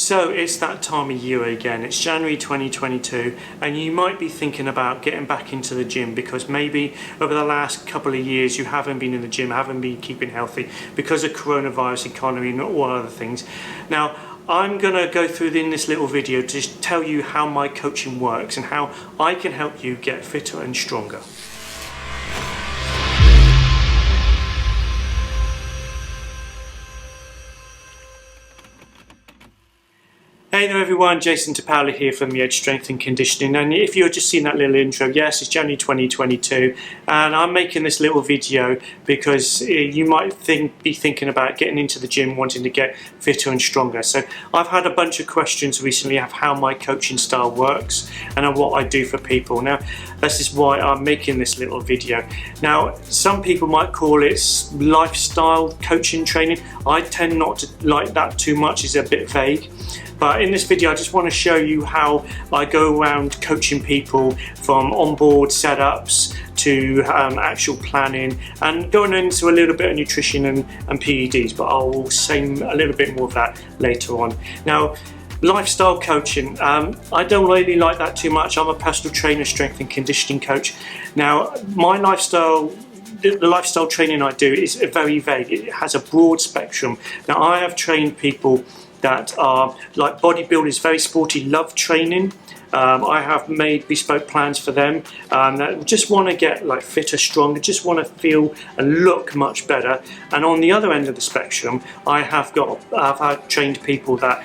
So it's that time of year again. It's January 2022 and you might be thinking about getting back into the gym because maybe over the last couple of years you haven't been in the gym, haven't been keeping healthy because of coronavirus, economy and all other things. Now I'm going to go through in this little video to tell you how my coaching works and how I can help you get fitter and stronger. Hey there everyone, Jason Tapala here from the Edge Strength and Conditioning, and if you're just seeing that little intro, yes, it's January 2022 and I'm making this little video because you might be thinking about getting into the gym, wanting to get fitter and stronger. So I've had a bunch of questions recently of how my coaching style works and what I do for people. Now this is why I'm making this little video. Now some people might call it lifestyle coaching training. I tend not to like that too much, it's a bit vague. But in this video I just want to show you how I go around coaching people from onboard setups to actual planning and going into a little bit of nutrition and PEDs, but I'll say a little bit more of that later on. Now, lifestyle coaching, I don't really like that too much. I'm a personal trainer, strength and conditioning coach. Now, my lifestyle, the lifestyle training I do is very vague. It has a broad spectrum. Now, I have trained people that are like bodybuilders, very sporty, love training. I have made bespoke plans for them that just want to get like fitter, stronger, just want to feel and look much better. And on the other end of the spectrum, I've trained people that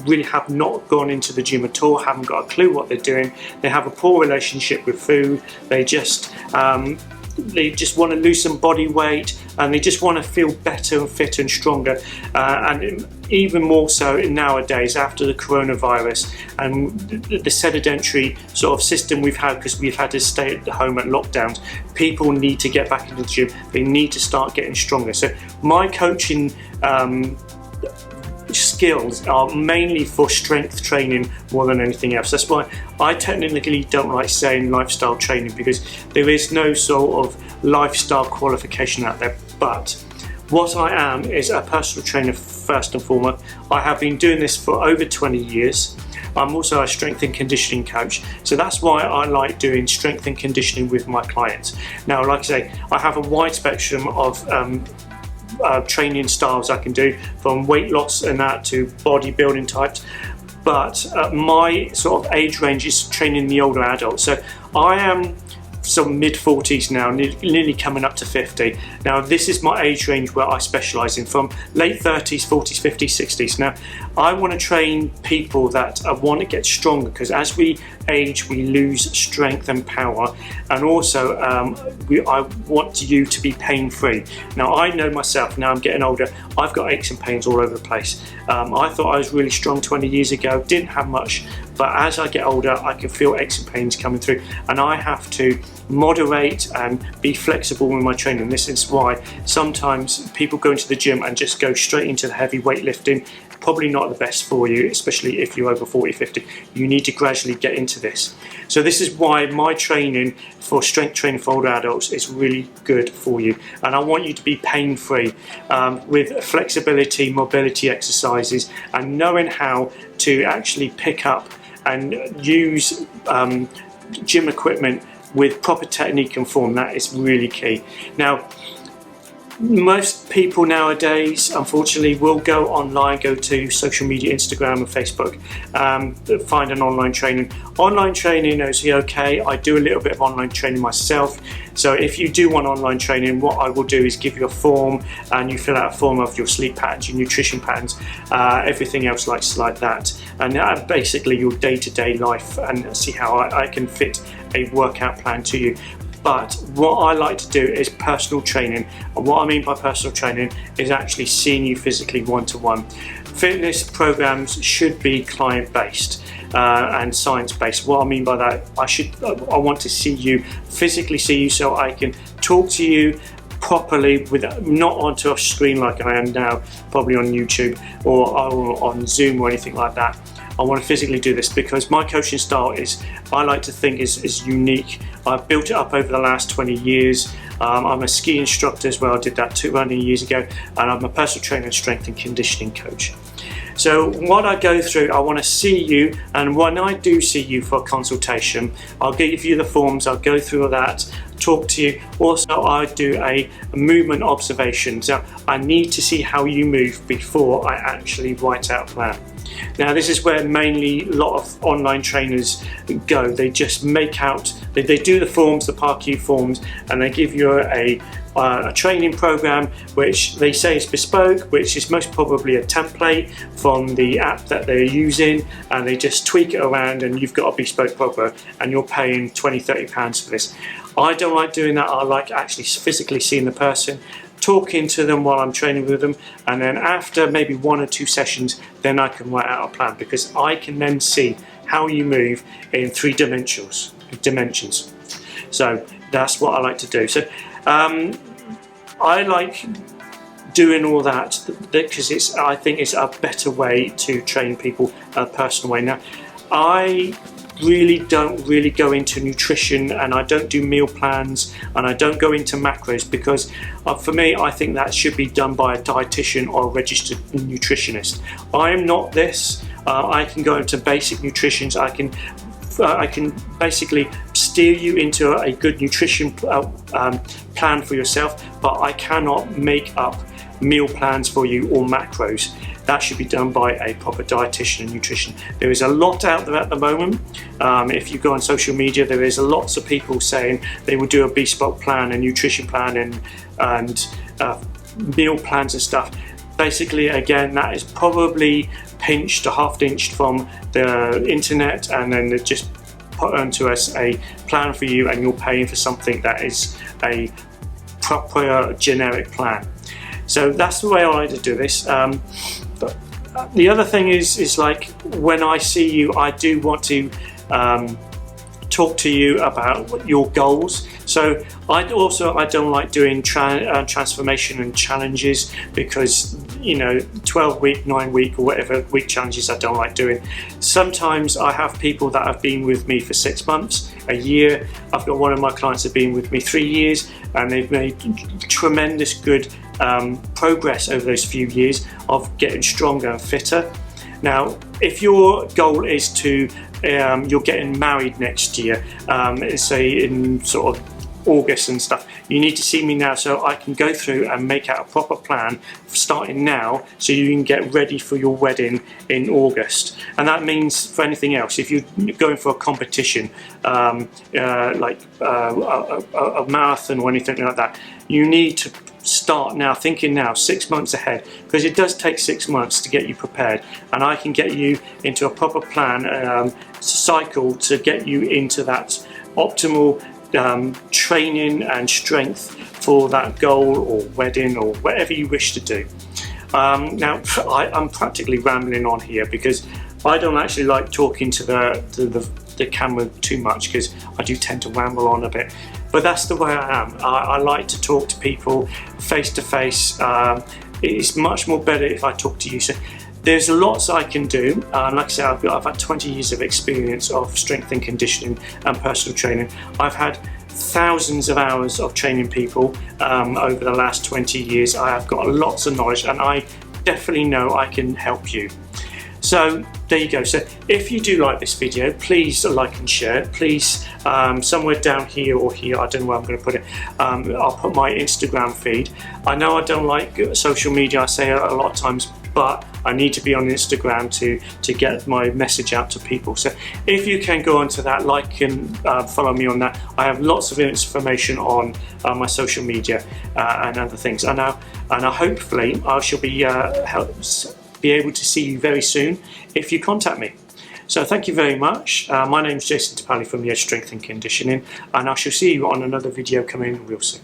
really have not gone into the gym at all, haven't got a clue what they're doing. They have a poor relationship with food. They just want to lose some body weight and they just want to feel better and fitter and stronger, and even more so nowadays after the coronavirus and the sedentary sort of system we've had, because we've had to stay at home at lockdowns. People need to get back into the gym, they need to start getting stronger. So my coaching skills are mainly for strength training more than anything else. That's why I technically don't like saying lifestyle training, because there is no sort of lifestyle qualification out there. But what I am is a personal trainer first and foremost. I have been doing this for over 20 years. I'm also a strength and conditioning coach, so that's why I like doing strength and conditioning with my clients. Now, like I say, I have a wide spectrum of training styles I can do, from weight loss and that to bodybuilding types, but my sort of age range is training the older adults. So I am some mid-40s now, nearly coming up to 50. Now this is my age range where I specialise in, from late 30s, 40s, 50s, 60s. Now I want to train people that want to get stronger, because as we age we lose strength and power, and also I want you to be pain-free. Now I know myself, now I'm getting older, I've got aches and pains all over the place. I thought I was really strong 20 years ago, didn't have much, but as I get older I can feel aches and pains coming through, and I have to moderate and be flexible with my training. This is why sometimes people go into the gym and just go straight into the heavy weightlifting. Probably not the best for you, especially if you're over 40, 50. You need to gradually get into this. So this is why my training for strength training for older adults is really good for you. And I want you to be pain-free with flexibility, mobility exercises, and knowing how to actually pick up and use gym equipment with proper technique and form. That is really key. Now, most people nowadays, unfortunately, will go online, go to social media, Instagram and Facebook, find an online training. Online training is okay. I do a little bit of online training myself. So if you do want online training, what I will do is give you a form and you fill out a form of your sleep patterns, your nutrition patterns, everything else like that. And basically your day-to-day life, and see how I can fit a workout plan to you. But what I like to do is personal training, and what I mean by personal training is actually seeing you physically one-to-one. Fitness programs should be client-based and science-based. What I mean by that, I want to see you, physically see you, so I can talk to you properly, with not onto a screen like I am now, probably on YouTube or on Zoom or anything like that. I want to physically do this because my coaching style is, I like to think, is unique. I've built it up over the last 20 years. I'm a ski instructor as well, I did that 200 years ago, and I'm a personal trainer and strength and conditioning coach. So what I go through, I want to see you, and when I do see you for a consultation, I'll give you the forms, I'll go through that, talk to you. Also, I do a movement observation, so I need to see how you move before I actually write out a plan. Now this is where mainly a lot of online trainers go. They just make out, they do the forms, the PARQ forms, and they give you a training program which they say is bespoke, which is most probably a template from the app that they're using, and they just tweak it around and you've got a bespoke program and you're paying £20–30 for this. I don't like doing that. I like actually physically seeing the person, talking to them while I'm training with them, and then after maybe 1 or 2 sessions, then I can write out a plan, because I can then see how you move in 3 dimensions. So that's what I like to do. So I like doing all that because I think it's a better way to train people, a personal way. Now, I don't really go into nutrition, and I don't do meal plans, and I don't go into macros, because for me, I think that should be done by a dietitian or a registered nutritionist. I am not this. I can go into basic nutrition. I can basically steer you into a good nutrition plan for yourself, but I cannot make up meal plans for you or macros. That should be done by a proper dietitian and nutrition. There is a lot out there at the moment. If you go on social media, there is lots of people saying they will do a bespoke plan, a nutrition plan, and meal plans and stuff. Basically, again, that is probably pinched or half-inched from the internet, and then they just put onto us a plan for you, and you're paying for something that is a proper generic plan. So that's the way I like to do this. But the other thing is like, when I see you, I do want to talk to you about your goals. So I don't like doing transformation and challenges, because 12-week, 9-week or whatever week challenges I don't like doing. Sometimes I have people that have been with me for 6 months, a year. I've got one of my clients that have been with me 3 years, and they've made tremendous good progress over those few years of getting stronger and fitter. Now, if your goal is to you're getting married next year, say in sort of August and stuff, you need to see me now, so I can go through and make out a proper plan starting now, so you can get ready for your wedding in August. And that means for anything else, if you're going for a competition, like a marathon or anything like that, you need to start now, thinking now, 6 months ahead, because it does take 6 months to get you prepared, and I can get you into a proper plan cycle to get you into that optimal training and strength for that goal or wedding or whatever you wish to do. Now, I'm practically rambling on here, because I don't actually like talking to the camera too much, because I do tend to ramble on a bit. But that's the way I am. I like to talk to people face to face. It's much more better if I talk to you. So there's lots I can do. Like I said, I've had 20 years of experience of strength and conditioning and personal training. I've had thousands of hours of training people over the last 20 years. I have got lots of knowledge, and I definitely know I can help you. So there you go. So if you do like this video, please like and share. Please, somewhere down here or here, I don't know where I'm going to put it, I'll put my Instagram feed. I know I don't like social media, I say it a lot of times, but I need to be on Instagram to get my message out to people. So if you can go onto that, like and follow me on that. I have lots of information on my social media and other things. And hopefully I shall be able to see you very soon if you contact me. So thank you very much. My name is Jason Topali from the Edge Strength and Conditioning, and I shall see you on another video coming real soon.